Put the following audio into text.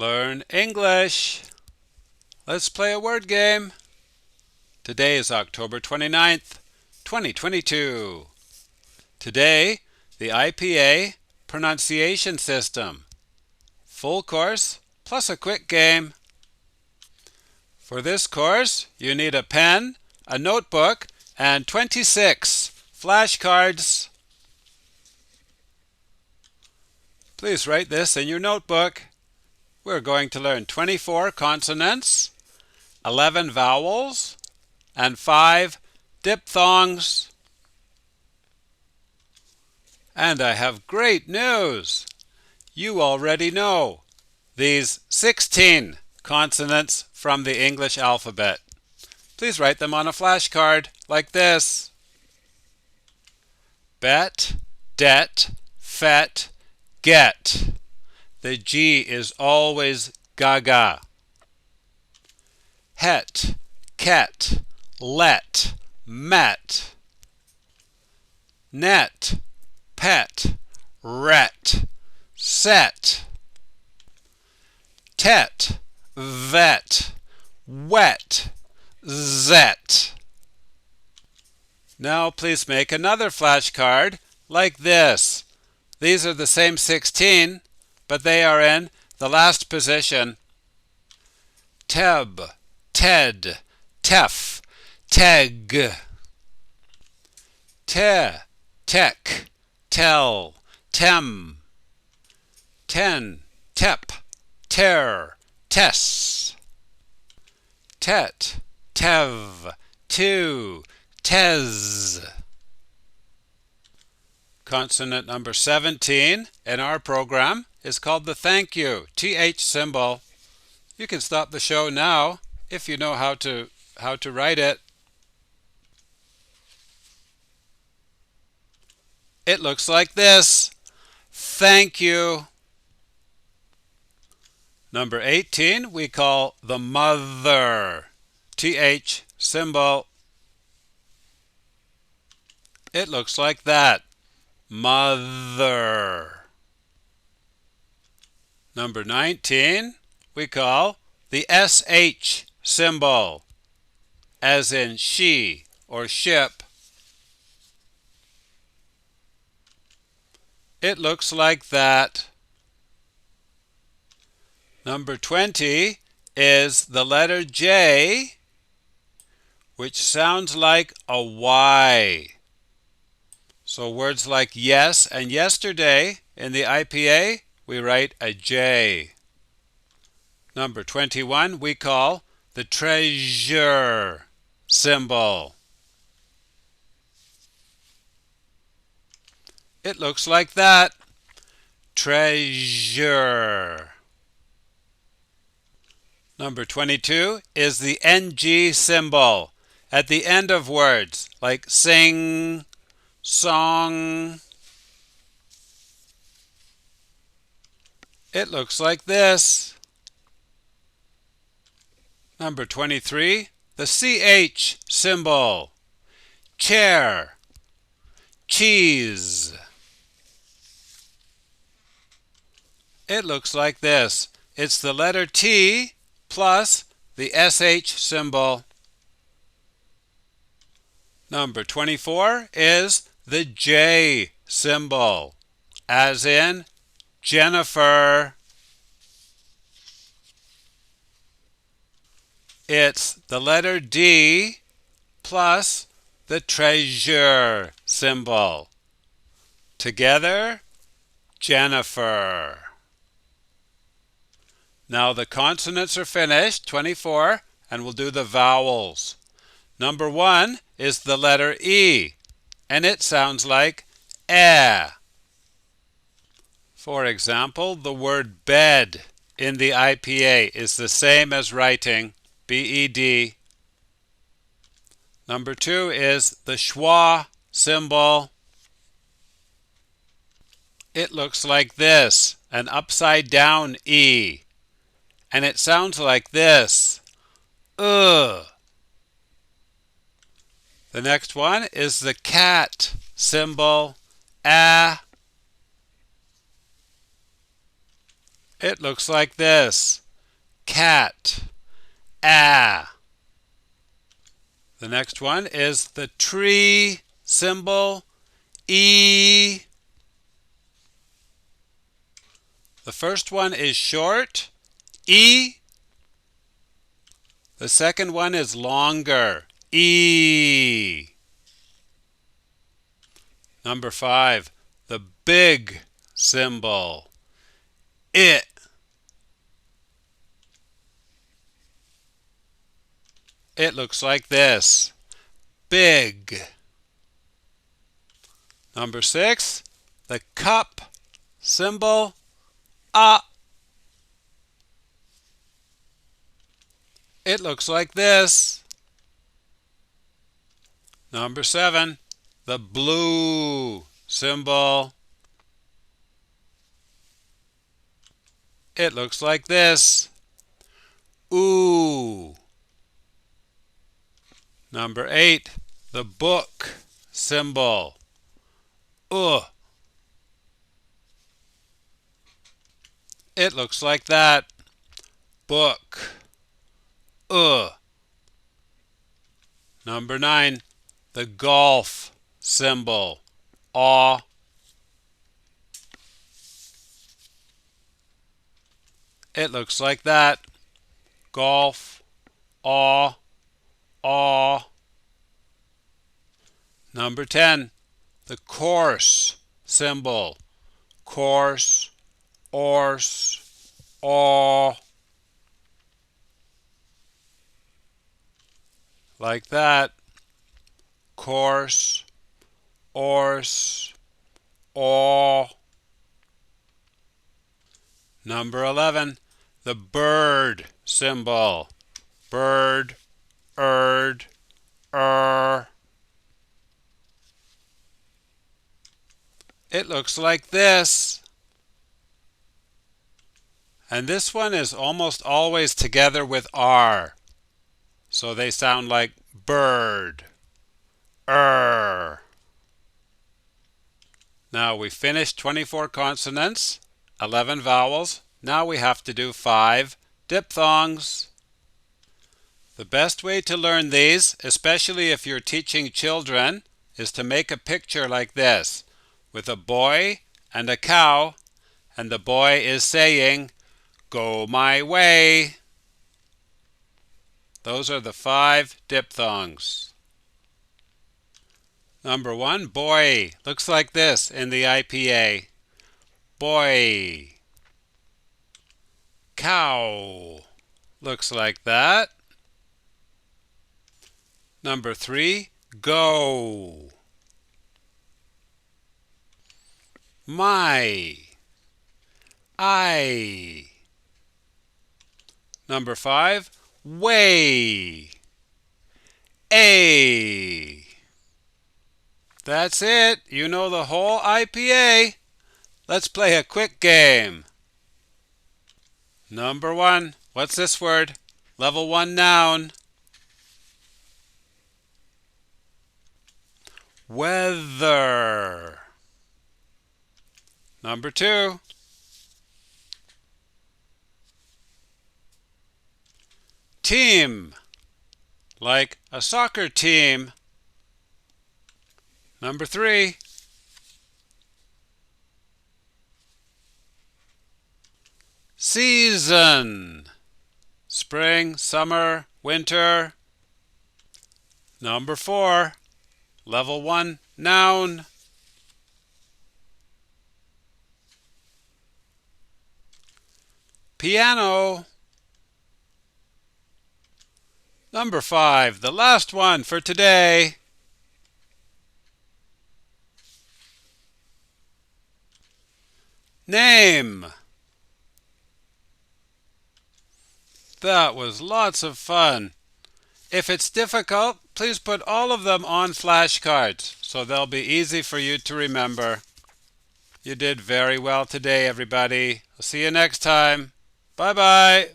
Learn English. Let's play a word game. Today is October 29th, 2022. Today, the IPA pronunciation system. Full course plus a quick game. For this course, you need a pen, a notebook, and 26 flashcards. Please write this in your notebook. We're going to learn 24 consonants, 11 vowels, and 5 diphthongs. And I have great news. You already know these 16 consonants from the English alphabet. Please write them on a flashcard like this. Bet, det, fet, get. The G is always gaga. Het, ket, let, met. Net, pet, ret, set. Tet, vet, wet, zet. Now please make another flashcard like this. These are the same 16, but they are in the last position. Teb, ted, tef, teg. Te, tek, tel, tem. Ten, tep, ter, tes. Tet, tev, tu, tes. Consonant number 17 in our program is called the thank you, TH symbol. You can stop the show now if you know how to write it. It looks like this. Thank you. Number 18 we call the mother, TH symbol. It looks like that. Mother. Number 19 we call the SH symbol, as in she or ship. It looks like that. Number 20 is the letter J, which sounds like a Y. So words like yes and yesterday in the IPA, we write a J. Number 21 we call the treasure symbol. It looks like that. Treasure. Number 22 is the NG symbol at the end of words like sing, song. It looks like this. Number 23, the CH symbol. Chair, cheese. It looks like this. It's the letter T plus the SH symbol. Number 24 is the J symbol, as in Jennifer. It's the letter D plus the treasure symbol. Together, Jennifer. Now the consonants are finished, 24, and we'll do the vowels. Number 1 is the letter E, and it sounds like eh. For example, the word bed in the IPA is the same as writing B-E-D. Number 2 is the schwa symbol. It looks like this, an upside down E. And it sounds like this. Ugh. The next one is the cat symbol. Ah. It looks like this. Cat. Ah. The next one is the tree symbol. E. The first one is short. E. The second one is longer. E. Number 5, the big symbol. It. It looks like this. Big. Number 6, the cup symbol. Ah. It looks like this. Number 7, the blue symbol. It looks like this. Ooh. Number 8, the book symbol. It looks like that. Book. Number 9, the golf symbol. Aw. It looks like that. Golf. Aw. Aw. Number 10, the course symbol. Course. Orse. Aw. Like that. Course. Orse. Aw. Number 11, the bird symbol. Bird. Erd. It looks like this. And this one is almost always together with R. So they sound like bird. Now we finished 24 consonants, 11 vowels. Now we have to do 5 diphthongs. The best way to learn these, especially if you're teaching children, is to make a picture like this, with a boy and a cow, and the boy is saying, "Go my way." Those are the 5 diphthongs. Number 1, boy. Looks like this in the IPA. Boy. Cow. Looks like that. Number 3, go. My. I. Number 5, way. A. That's it. You know the whole IPA. Let's play a quick game. Number 1, what's this word? Level 1 noun. Weather. Number 2, team. Like a soccer team. Number 3, season. Spring, summer, winter. Number 4, level 1 noun. Piano. Number 5, the last one for today. Name. That was lots of fun. If it's difficult, please put all of them on flashcards so they'll be easy for you to remember. You did very well today, everybody. I'll see you next time. Bye-bye.